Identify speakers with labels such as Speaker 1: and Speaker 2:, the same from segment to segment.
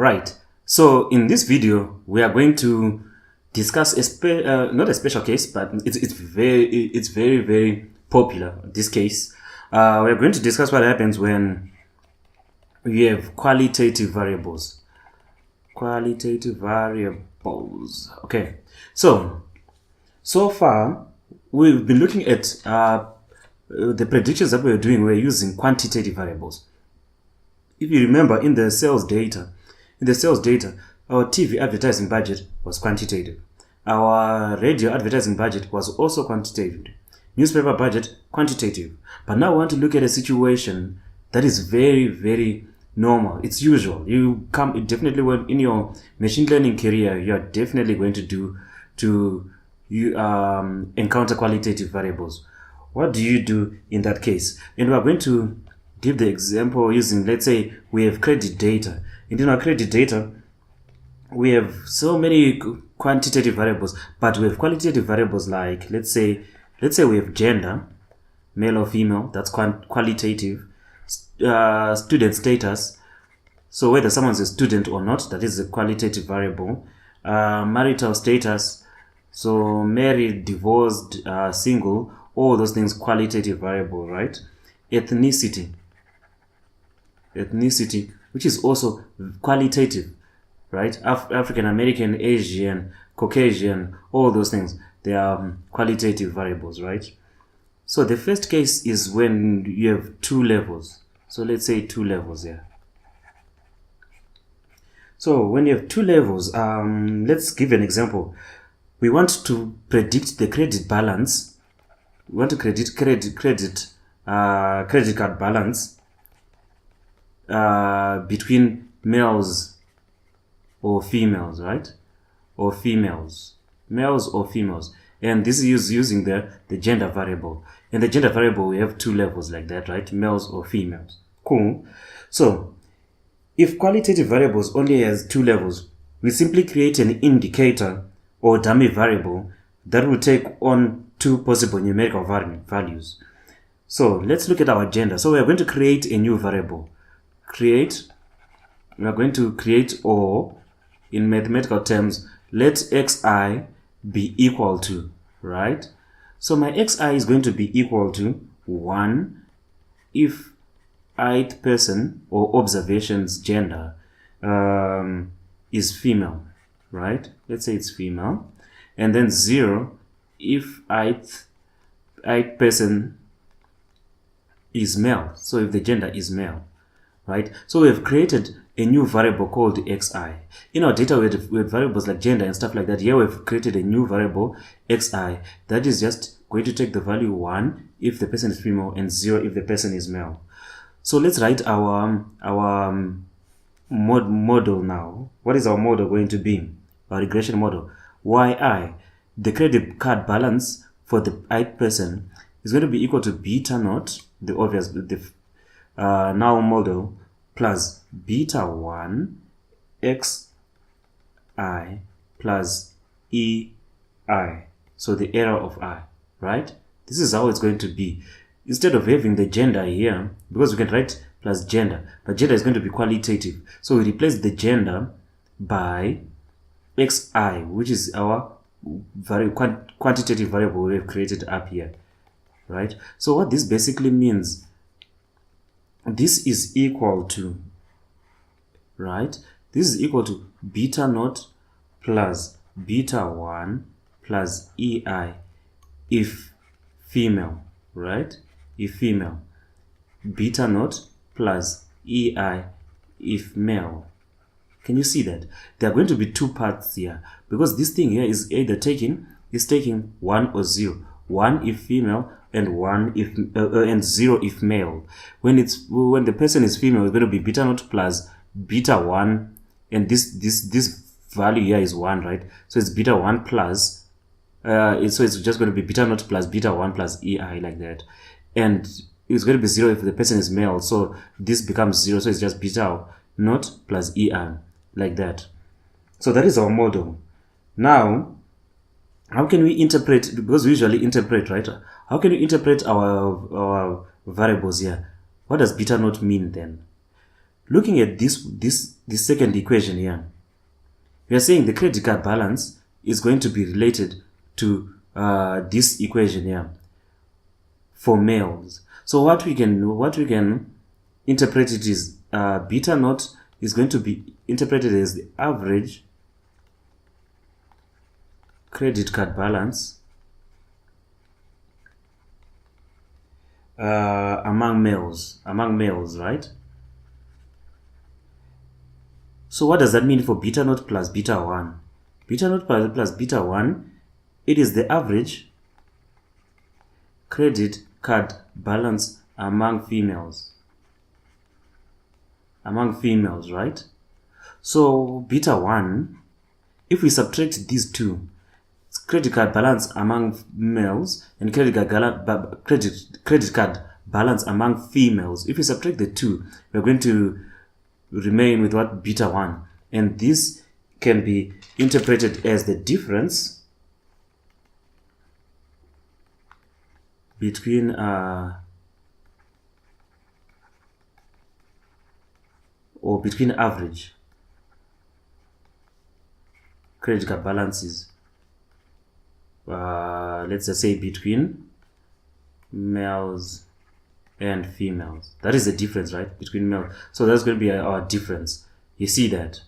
Speaker 1: Right. So in this video, we are going to discuss not a special case, but it's very popular. This case, we are going to discuss what happens when we have qualitative variables. Qualitative variables. Okay. So far we've been looking at the predictions that we're doing. We're using quantitative variables. If you remember, in the sales data, our TV advertising budget was quantitative. Our radio advertising budget was also quantitative. Newspaper budget, quantitative. But now we want to look at a situation that is very normal. It's usual. Definitely when in your machine learning career, you are definitely going to encounter qualitative variables. What do you do in that case? And we are going to give the example using, let's say, we have credit data. And in our credit data, we have so many quantitative variables, but we have qualitative variables like, let's say we have gender, male or female, that's qualitative. Student status, so whether someone's a student or not, that is a qualitative variable. Marital status, so married, divorced, single, all those things, qualitative variable, right? Ethnicity, which is also qualitative, right? African American, Asian, Caucasian, all those things, they are qualitative variables, right? So the first case is when you have two levels. So let's say two levels here. So when you have two levels, let's give an example. We want to predict the credit balance. We want to predict credit card balance between males or females, right? Or females, males or females. And this is using the gender variable. In the gender variable, we have two levels like that, right? Males or females. Cool. So if qualitative variables only has two levels, we simply create an indicator or dummy variable that will take on two possible numerical values. So let's look at our gender. So we are going to create a new variable. We are going to create, or in mathematical terms, let xi be equal to, right? So my xi is going to be equal to 1 if ith person or observation's gender is female, right? Let's say it's female. And then 0 if ith person is male. So if the gender is male, right? So we have created a new variable called xi. In our data, we have variables like gender and stuff like that. Here we've created a new variable xi that is just going to take the value 1 if the person is female and 0 if the person is male. So let's write our model now. What is our model going to be? Our regression model. Yi, the credit card balance for the ith person, is going to be equal to beta naught, the obvious, now model, plus beta 1 xi plus ei, so the error of I, right? This is how it's going to be. Instead of having the gender here, because we can write plus gender, but gender is going to be qualitative, so we replace the gender by xi, which is our quantitative variable we have created up here, right? So what this basically means, this is equal to, right? This is equal to beta naught plus beta 1 plus ei if female, right? If female. Beta naught plus ei if male. Can you see that? There are going to be two parts here, because this thing here is either taking 1 or 0. 1 if female and 1 if and 0 if male. When the person is female, it's going to be beta naught plus beta 1, and this value here is 1, right? So it's beta 1 plus so it's just going to be beta naught plus beta 1 plus ei, like that. And it's going to be 0 if the person is male, so this becomes 0, so it's just beta naught plus ei, like that. So that is our model. Now, how can we interpret, because we usually interpret, right? How can we interpret our variables here? What does beta naught mean then? looking at this second equation here, we are saying the credit card balance is going to be related to this equation here for males. So what we can interpret it is beta naught is going to be interpreted as the average credit card balance among males, right? So what does that mean for beta naught plus beta 1? Beta naught plus beta 1, it is the average credit card balance among females. Right? So beta 1, if we subtract these two, credit card balance among males and credit card balance among females, if we subtract the two, we're going to remain with what? Beta 1. And this can be interpreted as the difference between average credit card balances, let's just say between males and females. That is the difference, right, between males. So that's going to be our difference. You see that?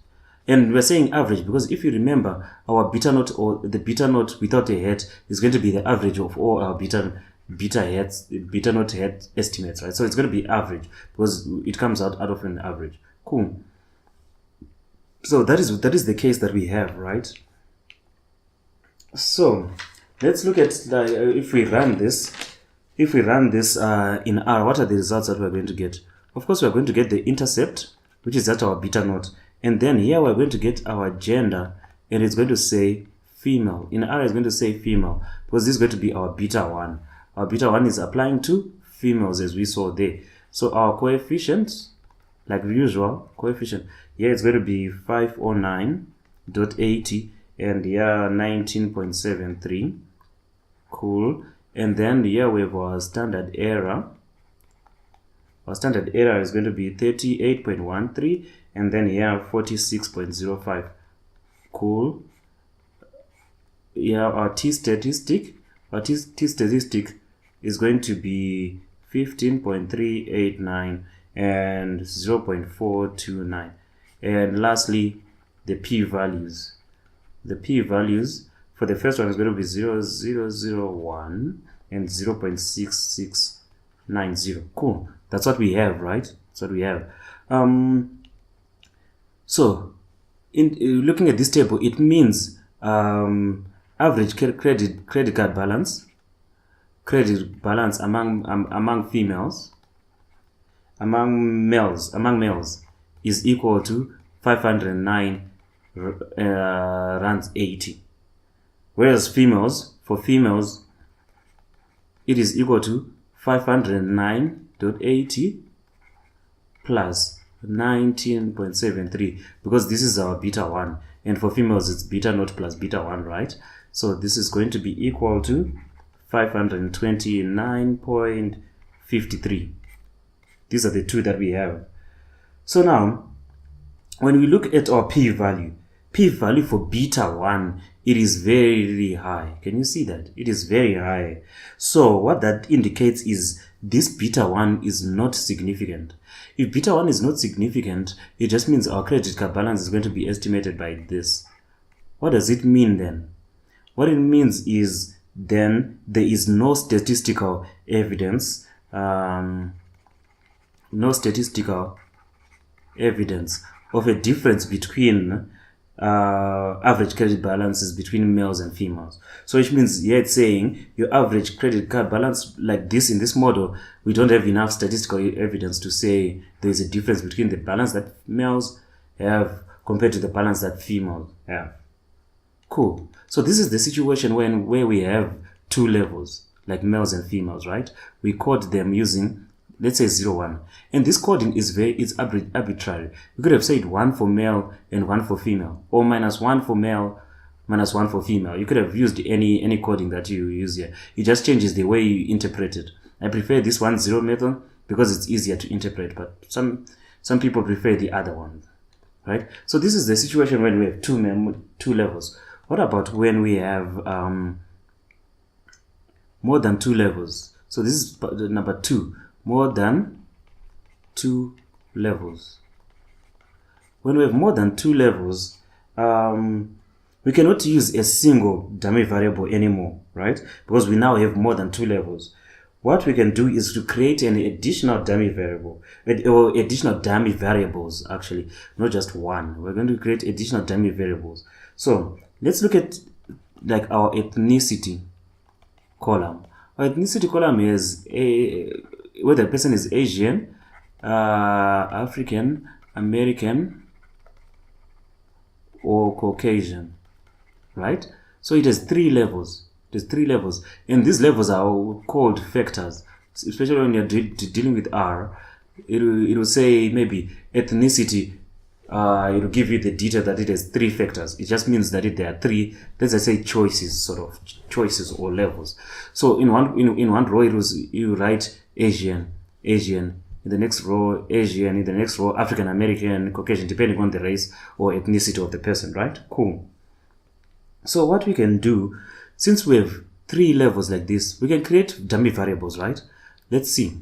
Speaker 1: And we're saying average because if you remember, our beta naught, or the beta naught without a head, is going to be the average of all our beta naught head estimates, right? So it's going to be average because it comes out of an average. Cool. So that is the case that we have, right? So let's look at if we run this in R, what are the results that we're going to get? Of course, we're going to get the intercept, which is at our beta naught, and then here we're going to get our gender, and it's going to say female. In R, it's going to say female because this is going to be our beta 1. Our beta 1 is applying to females, as we saw there. So our coefficient, like usual, coefficient here it's going to be 509.80 and here 19.73. Cool. And then here we have our standard error. Our standard error is going to be 38.13 and then here 46.05. Cool. Here our t-statistic is going to be 15.389 and 0.429. And lastly, the p-values. The p-values for the first one is going to be 0.001 and 0.6690. Cool. That's what we have, right? That's what we have. So, in looking at this table, it means average credit card balance among females, among males is equal to 509 rands 80. Whereas for females, it is equal to 509.80 plus 19.73 because this is our beta 1, and for females it's beta naught plus beta 1, right? So this is going to be equal to 529.53. These are the two that we have. So now, when we look at our p-value for beta 1, it is very high. Can you see that? It is very high. So what that indicates is this beta 1 is not significant. If beta 1 is not significant, it just means our credit card balance is going to be estimated by this. What does it mean then? What it means is then there is no statistical evidence, of a difference between average credit balances between males and females. So which means here it's saying your average credit card balance like this in this model, we don't have enough statistical evidence to say there is a difference between the balance that males have compared to the balance that females have. Cool. So this is the situation where we have two levels, like males and females, right? We code them using, let's say 0, 1. And this coding is arbitrary. We could have said 1 for male and 1 for female, or -1 for male, -1 for female. You could have used any coding that you use here. It just changes the way you interpret it. I prefer this 1-0 method because it's easier to interpret, but Some people prefer the other one, right? So this is the situation when we have two levels. What about when we have more than two levels? So this is number 2, more than 2 levels. When we have more than 2 levels, we cannot use a single dummy variable anymore, right? Because we now have more than 2 levels. What we can do is to create an additional dummy variable, or additional dummy variables, actually, not just one. We're going to create additional dummy variables. So let's look at like our ethnicity column. Our ethnicity column is whether the person is Asian, African, American, or Caucasian, right? So it has 3 levels. There's 3 levels, and these levels are called factors. Especially when you're dealing with R, it will say maybe ethnicity. It will give you the detail that it has 3 factors. It just means that there are 3, let's say, choices, sort of choices or levels. So in one row, you write Asian. In the next row, Asian. In the next row, African American, Caucasian, depending on the race or ethnicity of the person, right? Cool. So what we can do, since we have 3 levels like this, we can create dummy variables, right? Let's see.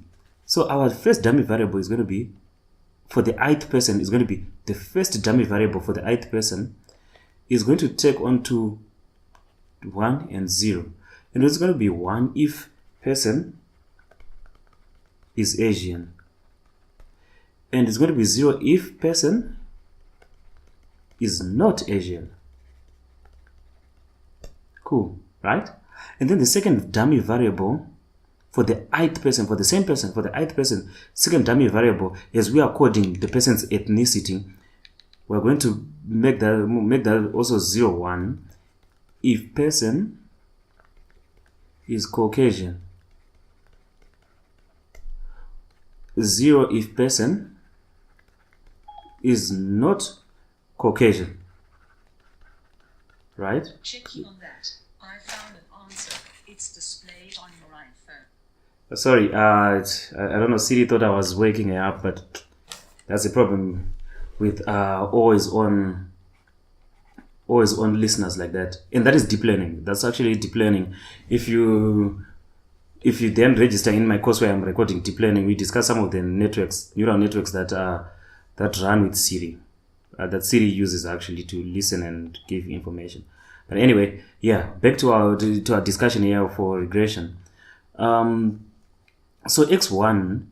Speaker 1: So our first dummy variable is going to be, for the ith person, is going to be the first dummy variable for the ith person is going to take on to 1 and 0. And it's going to be 1 if person is Asian. And it's going to be 0 if person is not Asian. Cool, right? And then the second dummy variable for the ith person, for the same person, for the ith person, second dummy variable, as we are coding the person's ethnicity, we're going to make that also 0, 1 if person is Caucasian, 0 if person is not Caucasian, right?
Speaker 2: Checking on that, I found an answer. It's displayed on your iPhone.
Speaker 1: Sorry, I don't know, Siri thought I was waking her up, but that's the problem with always on listeners like that. And that is deep learning. That's actually deep learning. If you then register in my course where I'm recording deep learning, we discuss some of the neural networks that run with Siri, that Siri uses actually to listen and give information. But anyway, yeah, back to our discussion here for regression. So xi1,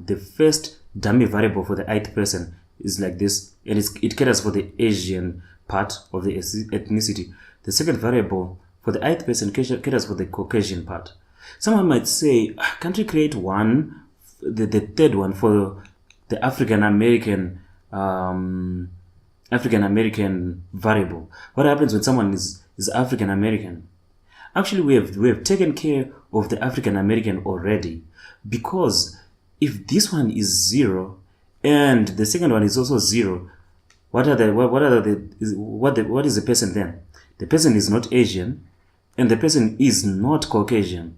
Speaker 1: the first dummy variable for the ith person is like this, and it caters for the Asian part of the ethnicity. The second variable for the ith person caters for the Caucasian part. Someone might say, can't we create the third one for the African American variable? What happens when someone is African American? Actually, we have taken care of the African American already, because if this one is 0 and the second one is also 0, what is the person then? The person is not Asian and the person is not Caucasian.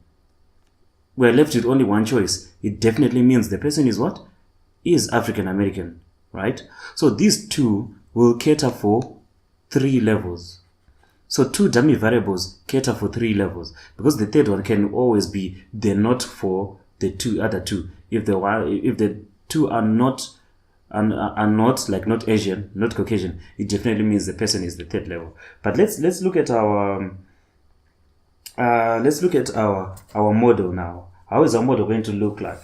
Speaker 1: We're left with only one choice. It definitely means the person is what? Is African American, right? So these two will cater for 3 levels. So 2 dummy variables cater for 3 levels, because the third one can always be the not for the other two. If the two are not like not Asian, not Caucasian, it definitely means the person is the third level. But let's look at our model now. How is our model going to look like?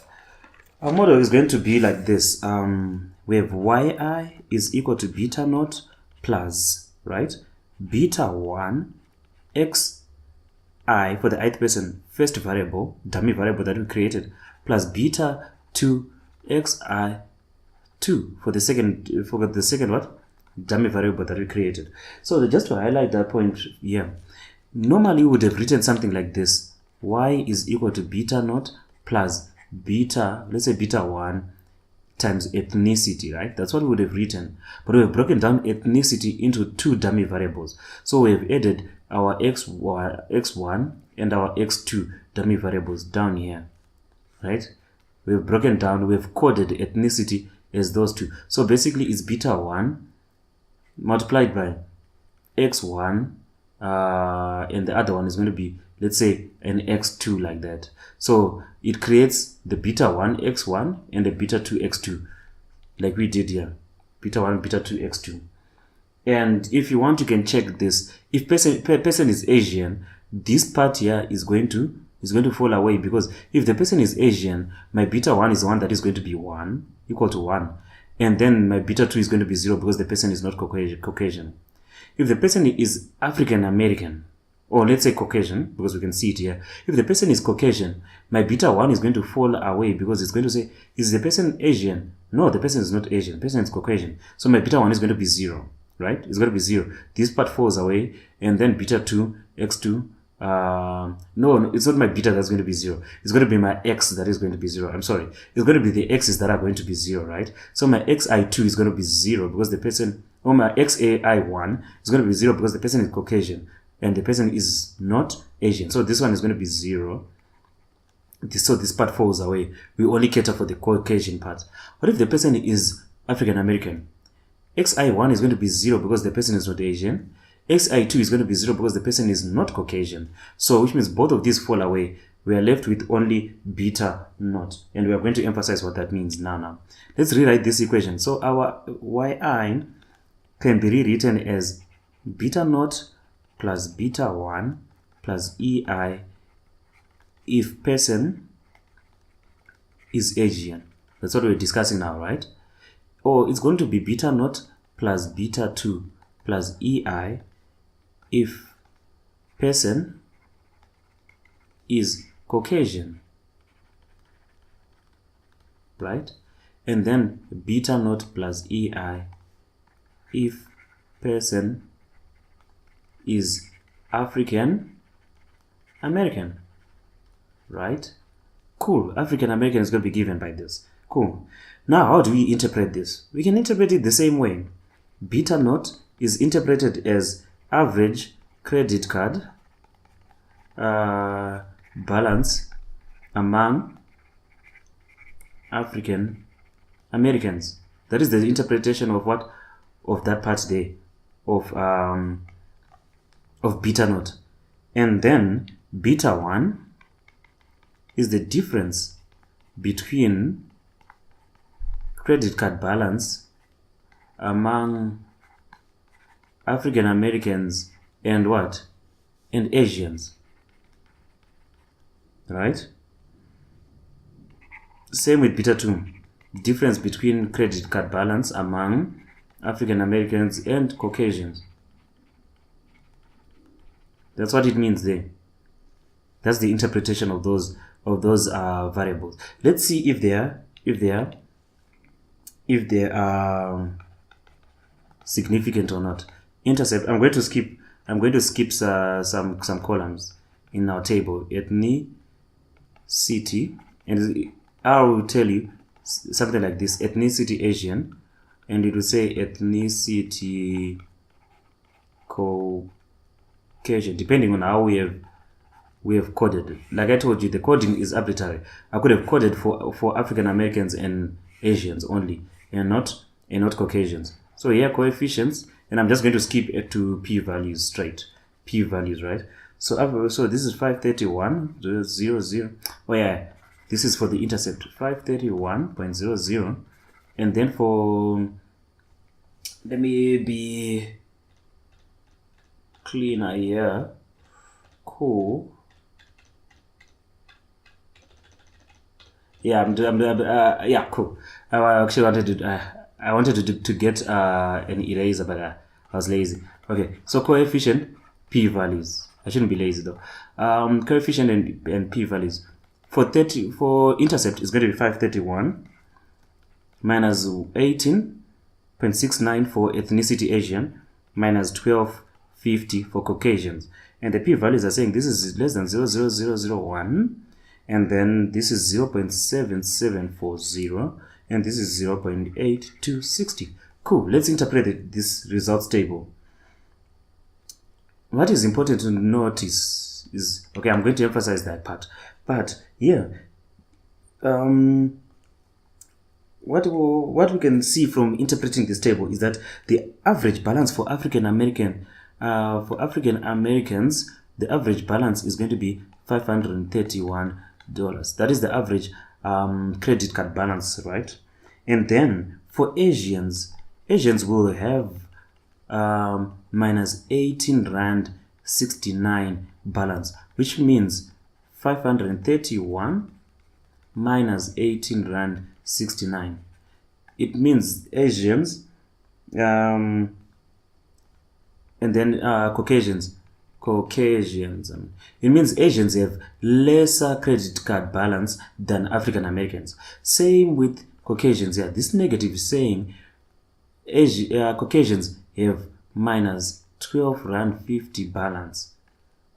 Speaker 1: Our model is going to be like this. We have yi is equal to beta naught plus, right, beta 1 xi for the ith person, first variable, dummy variable that we created, plus beta 2 xi 2 for the second what? Dummy variable that we created. So just to highlight that point here, normally we would have written something like this: y is equal to beta naught plus beta, let's say beta 1 times ethnicity, right? That's what we would have written. But we have broken down ethnicity into 2 dummy variables. So we have added our x1 and our x2 dummy variables down here, right? We have broken down, we have coded ethnicity as those two. So basically it's beta 1 multiplied by x1, and the other one is going to be, let's say, an x2, like that. So it creates the beta 1 x1 and the beta 2 x2, like we did here, beta 1 beta 2 x2. And if you want, you can check this. If person is Asian, this part here is going to fall away, because if the person is Asian, my beta 1 is the one that is going to be 1, equal to 1, and then my beta 2 is going to be 0 because the person is not Caucasian. If the person is African American, or let's say Caucasian, because we can see it here, if the person is Caucasian, my beta 1 is going to fall away, because it's going to say, is the person Asian? No, the person is not Asian, the person is Caucasian. So my beta 1 is going to be 0, right? It's going to be 0. This part falls away, and then beta 2, x2, no, it's not my beta that's going to be 0. It's going to be my x that is going to be 0. I'm sorry. It's going to be the x's that are going to be 0, right? So my xi2 is going to be 0 because the person, or my xai1 is going to be 0 because the person is Caucasian and the person is not Asian. So this one is going to be 0. So this part falls away. We only cater for the Caucasian part. What if the person is African American? xi1 is going to be 0 because the person is not Asian. xi2 is going to be 0 because the person is not Caucasian. So which means both of these fall away. We are left with only beta naught. And we are going to emphasize what that means now. Let's rewrite this equation. So our yi can be rewritten as beta naught plus beta 1 plus ei if person is Asian. That's what we're discussing now, right? Or it's going to be beta naught plus beta 2 plus ei if person is Caucasian, right? And then beta naught plus ei if person is African American, right? Cool. African American is going to be given by this. Cool. Now, how do we interpret this? We can interpret it the same way. Beta naught is interpreted as average credit card balance among African Americans. That is the interpretation of what? Of that part there, of beta naught. And then beta 1 is the difference between credit card balance among African Americans and what? And Asians. Right? Same with beta 2. Difference between credit card balance among African Americans and Caucasians. That's what it means there. That's the interpretation of those variables. Let's see if they are significant or not. Intercept. I'm going to skip some columns in our table. Ethnicity, and I will tell you something like this: ethnicity Asian, and it will say ethnicity Caucasian, depending on how we have coded it. Like I told you, the coding is arbitrary. I could have coded for African Americans and Asians only, and not Caucasians. So here coefficients, and I'm just going to skip to p-values straight. P-values, right? So this is 531.00. Oh yeah, this is for the intercept, 531.00. And then for, let me be cleaner here. Cool. Yeah, yeah, cool. I actually wanted to get an eraser, but I was lazy. Okay, so coefficient, p-values. I shouldn't be lazy though. Coefficient and p-values. For intercept, it's going to be 531 minus 18.69 for ethnicity Asian, minus 1250 for Caucasians. And the p-values are saying this is less than 0.00001. And then this is 0.7740, and this is 0.8260. Cool. Let's interpret this results table. What is important to notice is, okay, I'm going to emphasize that part. But here, what we can see from interpreting this table is that the average balance for African Americans, the average balance is going to be $531. That is the average credit card balance, right? And then for Asians will have minus 18 rand 69 balance, which means 531 minus 18 rand 69. It means Asians and then Caucasians. It means Asians have lesser credit card balance than African Americans. Same with Caucasians. Yeah, this negative is saying Caucasians have minus 12 rand 50 balance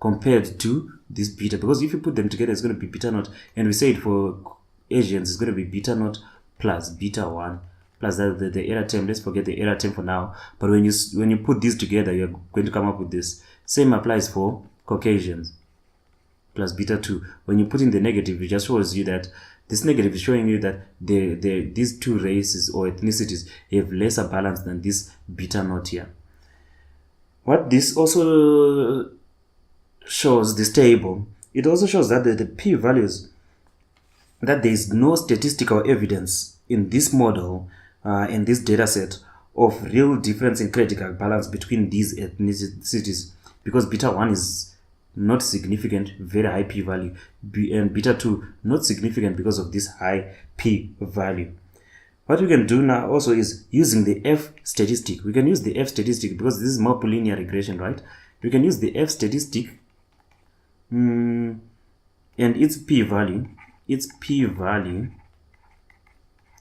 Speaker 1: compared to this beta, because if you put them together it's going to be beta naught, and we said for Asians it's going to be beta naught plus beta 1 plus the error term. Let's forget the error term for now, but when you put these together you're going to come up with this. Same applies for Caucasians plus beta 2. When you put in the negative, it just shows you that this negative is showing you that these two races or ethnicities have lesser balance than this beta naught here. What this also shows, this table, it also shows that the p-values, that there is no statistical evidence in this model, in this data set, of real difference in credit card balance between these ethnicities, because beta 1 is not significant, very high p-value, and beta 2 not significant because of this high p-value. What we can do now also is using the F statistic. We can use the F statistic because this is multiple linear regression, right? We can use the F statistic and its p-value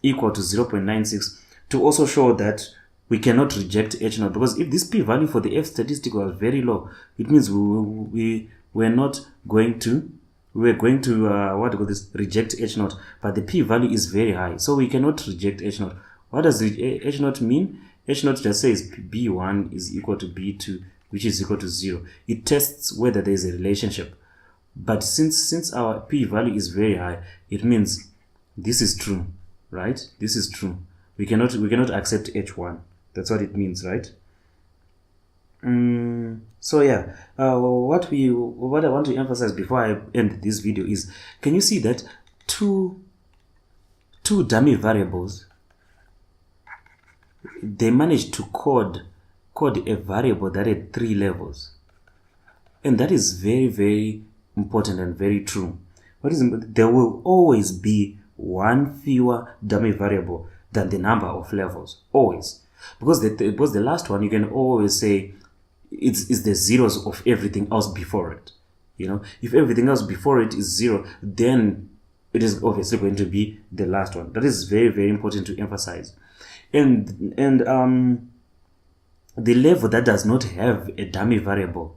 Speaker 1: equal to 0.96 to also show that we cannot reject H0, because if this p-value for the F statistic was very low, it means we were going to reject H0, but the p-value is very high, so we cannot reject H0. What does H0 mean? H0 just says B1 is equal to B2, which is equal to 0. It tests whether there is a relationship, but since our p-value is very high, it means this is true, right? This is true. We cannot accept H1. That's what it means, right? So yeah, what I want to emphasize before I end this video is, can you see that two dummy variables, they managed to code a variable that had 3 levels, and that is very, very important and very true. There will always be one fewer dummy variable than the number of levels, always, because the last one you can always say it's the zeros of everything else before it. You know, if everything else before it is 0, then it is obviously going to be the last one. That is very, very important to emphasize. And the level that does not have a dummy variable,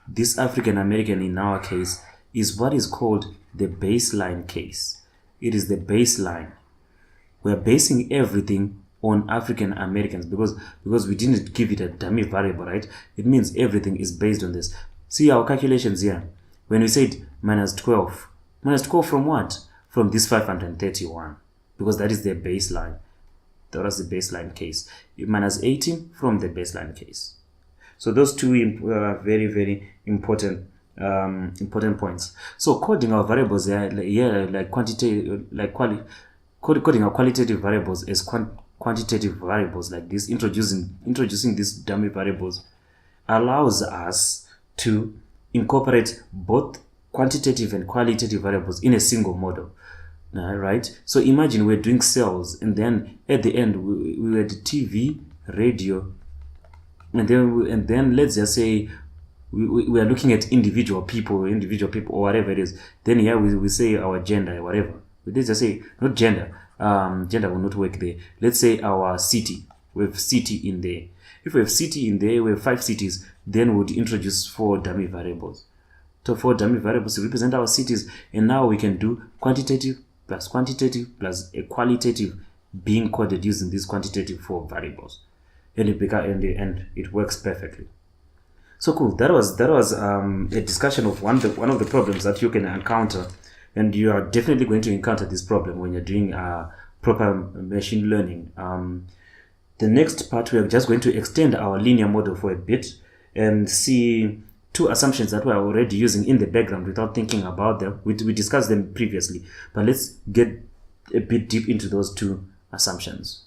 Speaker 1: this African American in our case, is what is called the baseline case. It is the baseline. We are basing everything on African Americans because we didn't give it a dummy variable, right? It means everything is based on this. See our calculations here. When we said minus 12 from what? From this 531, because that is the baseline. That was the baseline case. Minus 18 from the baseline case. So those two are very, very important points. So coding our variables coding our qualitative variables as quantitative variables like this, introducing these dummy variables, allows us to incorporate both quantitative and qualitative variables in a single model. Right? So imagine we're doing cells, and then at the end we had TV, radio, and then let's just say we are looking at individual people or whatever it is. Then here we say our gender, whatever. Let's just say not gender. Gender will not work there. Let's say our city. We have city in there. If we have city in there, we have 5 cities. Then we would introduce 4 dummy variables. So 4 dummy variables to represent our cities, and now we can do quantitative plus a qualitative being coded using these quantitative 4 variables, and it works perfectly. So cool. That was a discussion of one of the problems that you can encounter, and you are definitely going to encounter this problem when you're doing proper machine learning. The next part, we are just going to extend our linear model for a bit and see two assumptions that we're already using in the background without thinking about them. We discussed them previously, but let's get a bit deep into those two assumptions.